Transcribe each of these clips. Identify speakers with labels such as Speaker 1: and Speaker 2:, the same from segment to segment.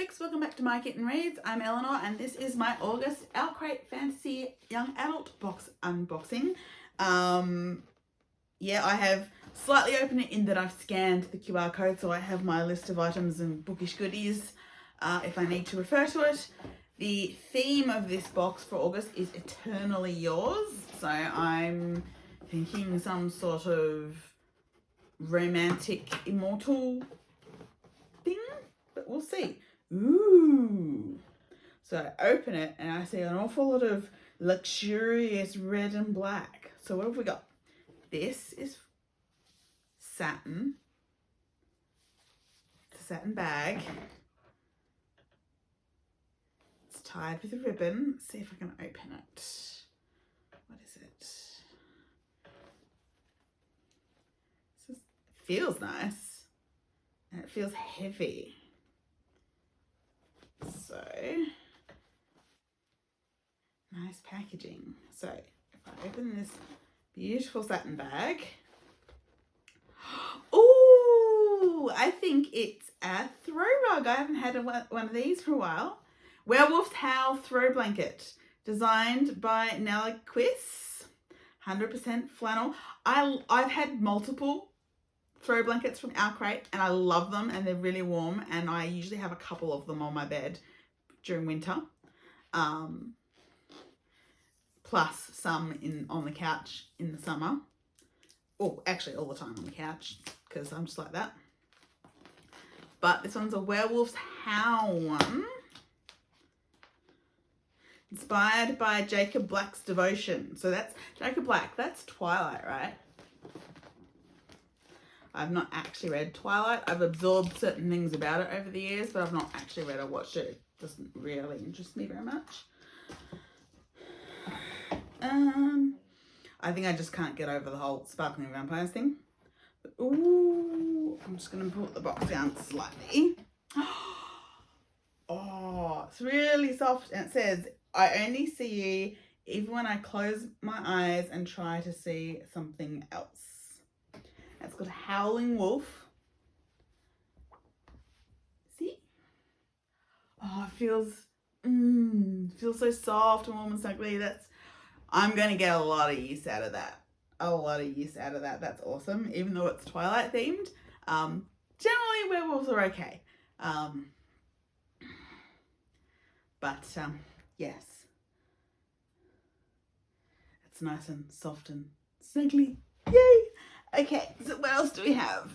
Speaker 1: freaks, welcome back to My Kitten Reads. I'm Eleanor and this is my August OwlCrate Fantasy Young Adult box unboxing. Yeah, I have slightly opened it in that I've scanned the QR code, so I have my list of items and bookish goodies if I need to refer to it. The theme of this box for August is Eternally Yours, so I'm thinking some sort of romantic immortal thing, but we'll see. Ooh. So I open it and I see an awful lot of luxurious red and black. So what have we got? This is satin. It's a satin bag. It's tied with a ribbon. Let's see if I can open it. What is it? It feels nice. And it feels heavy. So, nice packaging. So, if I open this beautiful satin bag. Ooh, I think it's a throw rug. I haven't had one of these for a while. Werewolf's Howl throw blanket, designed by Nella Quiss, 100% flannel. I've had multiple throw blankets from OwlCrate and I love them and they're really warm, and I usually have a couple of them on my bed during winter. Plus some on the couch in the summer. Oh, actually all the time on the couch because I'm just like that. But this one's a Werewolf's Howl one. Inspired by Jacob Black's Devotion. So that's Jacob Black, that's Twilight, right? I've not actually read Twilight. I've absorbed certain things about it over the years, but I've not actually read or watched it. It doesn't really interest me very much. I think I just can't get over the whole sparkling vampires thing. But, ooh, I'm just going to put the box down slightly. Oh, it's really soft. And it says, I only see you even when I close my eyes and try to see something else. It's called Howling Wolf. See? Oh, it feels so soft and warm and snuggly. I'm going to get a lot of use out of that. That's awesome. Even though it's Twilight themed. Generally werewolves are okay. But yes. It's nice and soft and snuggly. Yay! Okay, so what else do we have?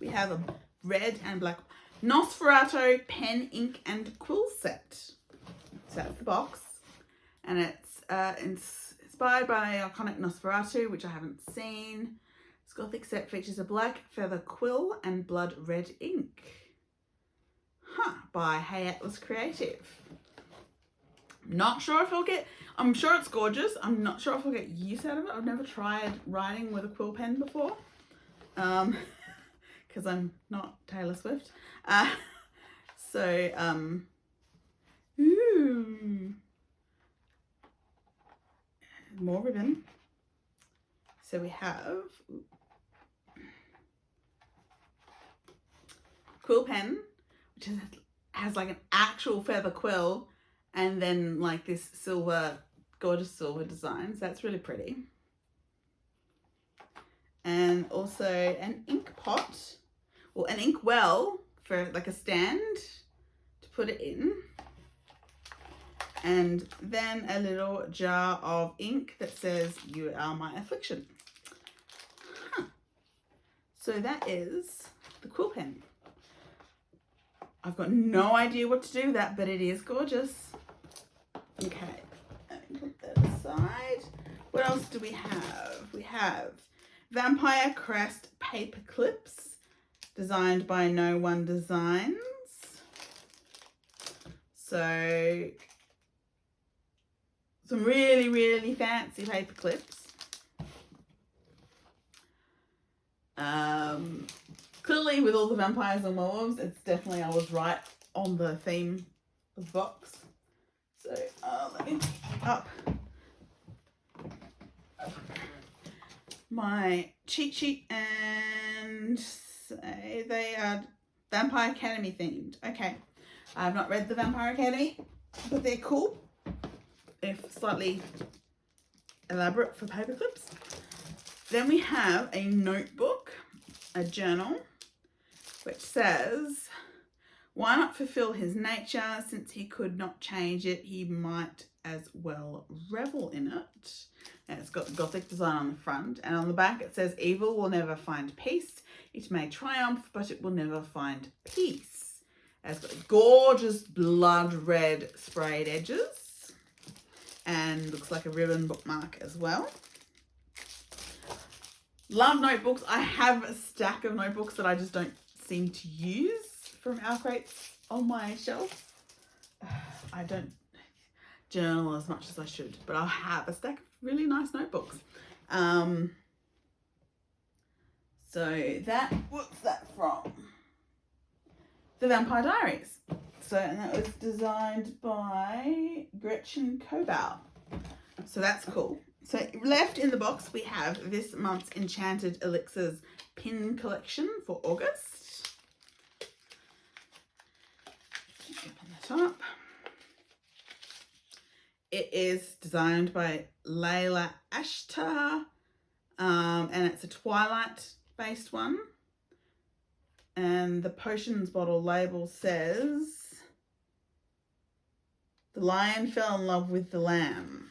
Speaker 1: We have a red and black Nosferatu pen, ink, and quill set. So that's the box. And it's inspired by iconic Nosferatu, which I haven't seen. This gothic set features a black feather quill and blood red ink. By Hey Atlas Creative. Not sure if I'll get, I'm sure it's gorgeous. I'm not sure if I'll get use out of it. I've never tried writing with a quill pen before. Because I'm not Taylor Swift. Ooh. More ribbon. So we have quill pen, which has like an actual feather quill, and then like this gorgeous silver design. So that's really pretty. And also an ink pot, or an ink well for like a stand to put it in. And then a little jar of ink that says, "You are my affliction." So that is the quill pen. I've got no idea what to do with that, but it is gorgeous. Okay, let me put that aside. What else do we have? We have Vampire Crest paper clips, designed by No One Designs. So, some really, really fancy paper clips. Clearly, with all the vampires and werewolves, it's definitely, I was right on the theme of the box. So, let me up my cheat sheet and say they are Vampire Academy themed. Okay. I have not read the Vampire Academy, but they're cool. If slightly elaborate for paper clips. Then we have a notebook, a journal, which says, why not fulfill his nature? Since he could not change it, he might as well revel in it. And it's got the Gothic design on the front. And on the back it says, evil will never find peace. It may triumph, but it will never find peace. And it's got gorgeous blood red sprayed edges. And looks like a ribbon bookmark as well. Love notebooks. I have a stack of notebooks that I just don't seem to use from OwlCrate on my shelf. I don't journal as much as I should, but I have a stack of really nice notebooks. So that, what's that from? The Vampire Diaries. So, and that was designed by Gretchen Kobau. So that's cool. So left in the box, we have this month's Enchanted Elixirs pin collection for August. Open that up. It is designed by Layla Ashtar, and it's a Twilight based one. And the potions bottle label says, the lion fell in love with the lamb.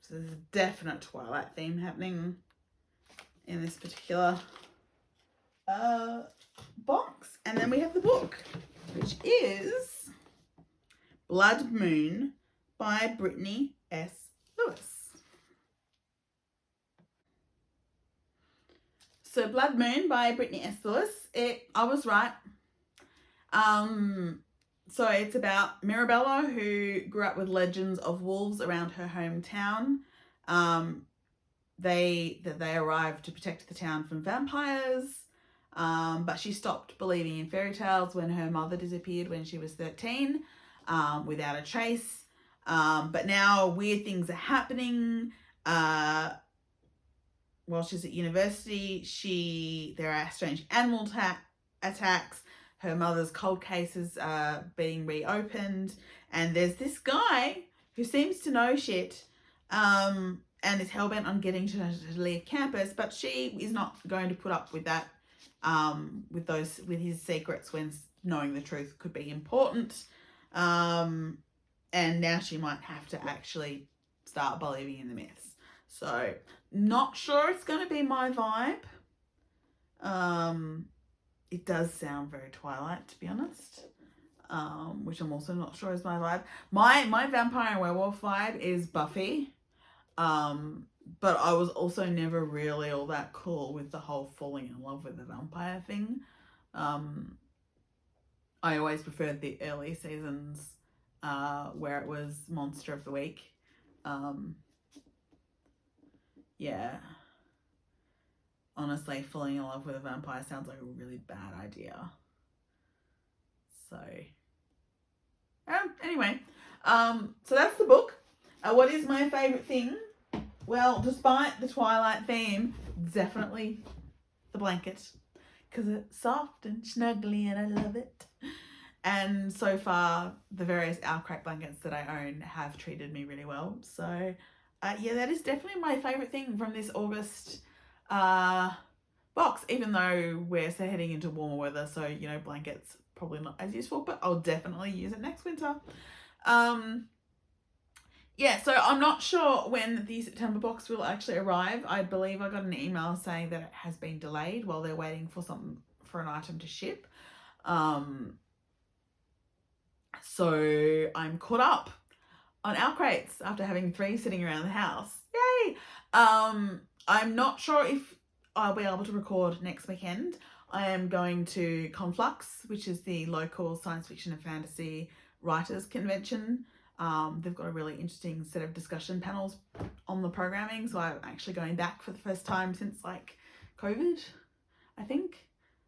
Speaker 1: So there's a definite Twilight theme happening in this particular box. And then we have the book, which is Blood Moon by Brittany S. Lewis. So Blood Moon by Brittany S. Lewis. I was right. So it's about Mirabella, who grew up with legends of wolves around her hometown. They arrived to protect the town from vampires, but she stopped believing in fairy tales when her mother disappeared when she was 13, without a trace. But now weird things are happening. While she's at university, there are strange animal attacks. Her mother's cold cases are being reopened. And there's this guy who seems to know shit and is hellbent on getting to leave campus. But she is not going to put up with that, with his secrets, when knowing the truth could be important. And now she might have to actually start believing in the myths. So, not sure it's going to be my vibe. It does sound very Twilight, to be honest, which I'm also not sure is my vibe. My vampire and werewolf vibe is Buffy, but I was also never really all that cool with the whole falling in love with the vampire thing. I always preferred the early seasons where it was Monster of the Week. Yeah. Honestly, falling in love with a vampire sounds like a really bad idea. So, anyway, so that's the book. What is my favourite thing? Well, despite the Twilight theme, definitely the blanket, because it's soft and snuggly and I love it. And so far, the various OwlCrate blankets that I own have treated me really well. So, yeah, that is definitely my favourite thing from this August box, even though we're heading into warmer weather, so, you know, blankets probably not as useful, but I'll definitely use it next winter. Yeah, so I'm not sure when the September box will actually arrive. I believe I got an email saying that it has been delayed while they're waiting for an item to ship. So I'm caught up on OwlCrates after having 3 sitting around the house. Yay! I'm not sure if I'll be able to record next weekend. I am going to Conflux, which is the local science fiction and fantasy writers convention. They've got a really interesting set of discussion panels on the programming, so I'm actually going back for the first time since like COVID, I think.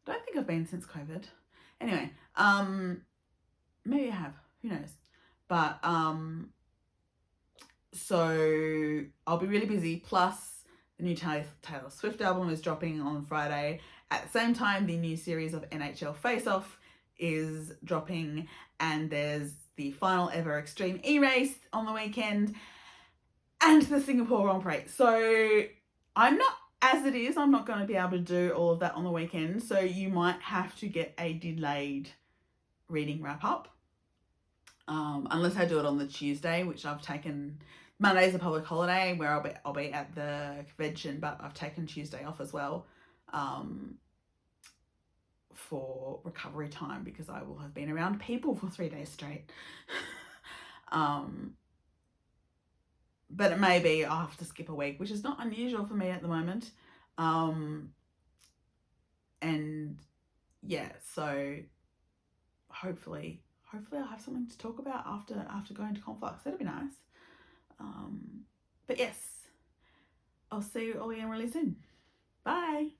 Speaker 1: I don't think I've been since COVID. Anyway, maybe I have, who knows. But so I'll be really busy, plus the new Taylor Swift album is dropping on Friday, At the same time, the new series of NHL Face Off is dropping, and there's the final ever Extreme E-Race on the weekend, and the Singapore Grand Prix. So I'm not going to be able to do all of that on the weekend, so you might have to get a delayed reading wrap up. Unless I do it on the Tuesday, which I've taken. Monday's a public holiday where I'll be at the convention, but I've taken Tuesday off as well, for recovery time, because I will have been around people for 3 days straight. But it may be I'll have to skip a week, which is not unusual for me at the moment. And yeah, so hopefully I'll have something to talk about after going to Conflux. That'd be nice. But yes, I'll see you all again really soon. Bye.